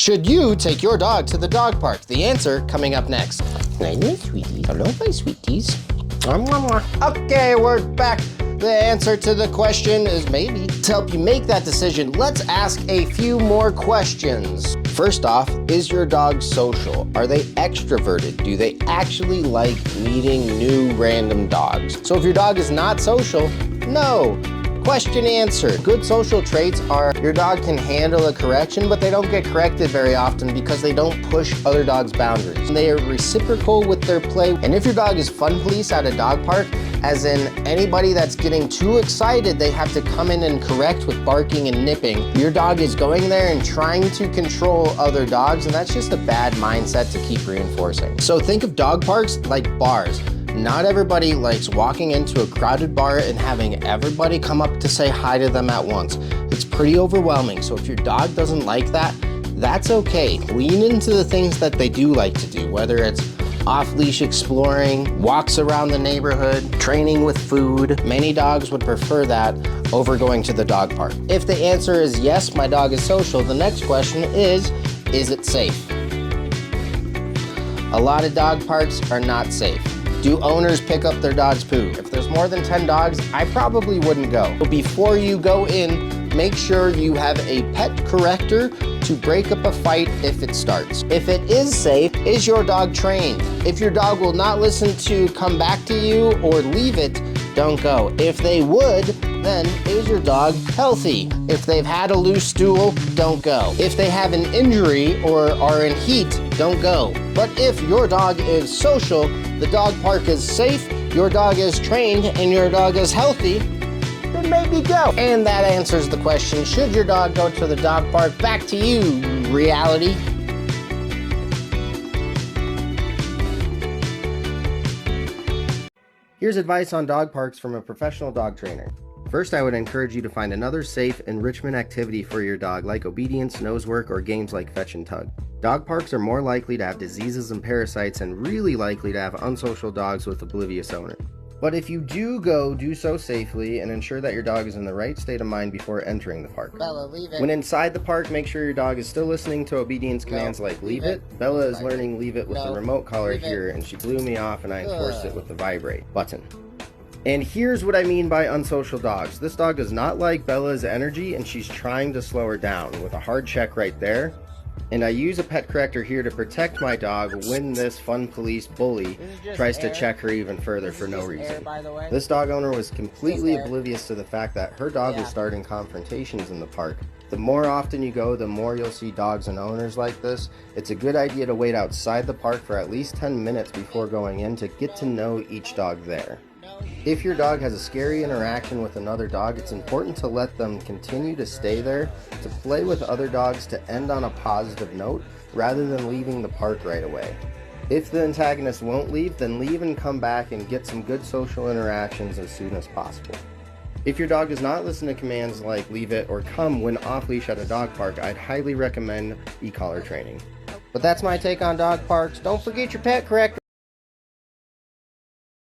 Should you take your dog to the dog park? The answer coming up next. Hello, sweeties. Hello, my sweeties. Okay, we're back. The answer to the question is maybe. To help you make that decision, let's ask a few more questions. First off, is your dog social? Are they extroverted? Do they actually like meeting new random dogs? So if your dog is not social, no. Question answered. Good social traits are your dog can handle a correction, but they don't get corrected very often because they don't push other dogs' boundaries. They are reciprocal with their play. And if your dog is fun police at a dog park, as in anybody that's getting too excited, they have to come in and correct with barking and nipping. Your dog is going there and trying to control other dogs, and that's just a bad mindset to keep reinforcing. So think of dog parks like bars. Not everybody likes walking into a crowded bar and having everybody come up to say hi to them at once. It's pretty overwhelming, so if your dog doesn't like that, that's okay. Lean into the things that they do like to do, whether it's off-leash exploring, walks around the neighborhood, training with food. Many dogs would prefer that over going to the dog park. If the answer is yes, my dog is social, the next question is it safe? A lot of dog parks are not safe. Do owners pick up their dog's poo? If there's more than 10 dogs, I probably wouldn't go. But before you go in, make sure you have a pet corrector to break up a fight if it starts. If it is safe, is your dog trained? If your dog will not listen to come back to you or leave it, don't go. If they would, then is your dog healthy? If they've had a loose stool, don't go. If they have an injury or are in heat, don't go. But if your dog is social, the dog park is safe, your dog is trained, and your dog is healthy, then maybe go. And that answers the question, should your dog go to the dog park? Back to you, reality. Here's advice on dog parks from a professional dog trainer. First, I would encourage you to find another safe enrichment activity for your dog, like obedience, nose work, or games like fetch and tug. Dog parks are more likely to have diseases and parasites and really likely to have unsocial dogs with oblivious owners. But if you do go, do so safely and ensure that your dog is in the right state of mind before entering the park. Bella, leave it. When inside the park, make sure your dog is still listening to obedience commands like leave it. Bella is learning leave it with the remote collar here, and she blew me off and I enforced it with the vibrate button. And here's what I mean by unsocial dogs. This dog does not like Bella's energy and she's trying to slow her down with a hard check right there. And I use a pet corrector here to protect my dog when this fun police bully tries to check her even further for no reason. This dog owner was completely oblivious to the fact that her dog was starting confrontations in the park. The more often you go, the more you'll see dogs and owners like this. It's a good idea to wait outside the park for at least 10 minutes before going in to get to know each dog there. If your dog has a scary interaction with another dog, it's important to let them continue to stay there, to play with other dogs to end on a positive note, rather than leaving the park right away. If the antagonist won't leave, then leave and come back and get some good social interactions as soon as possible. If your dog does not listen to commands like leave it or come when off-leash at a dog park, I'd highly recommend e-collar training. But that's my take on dog parks. Don't forget your pet corrector.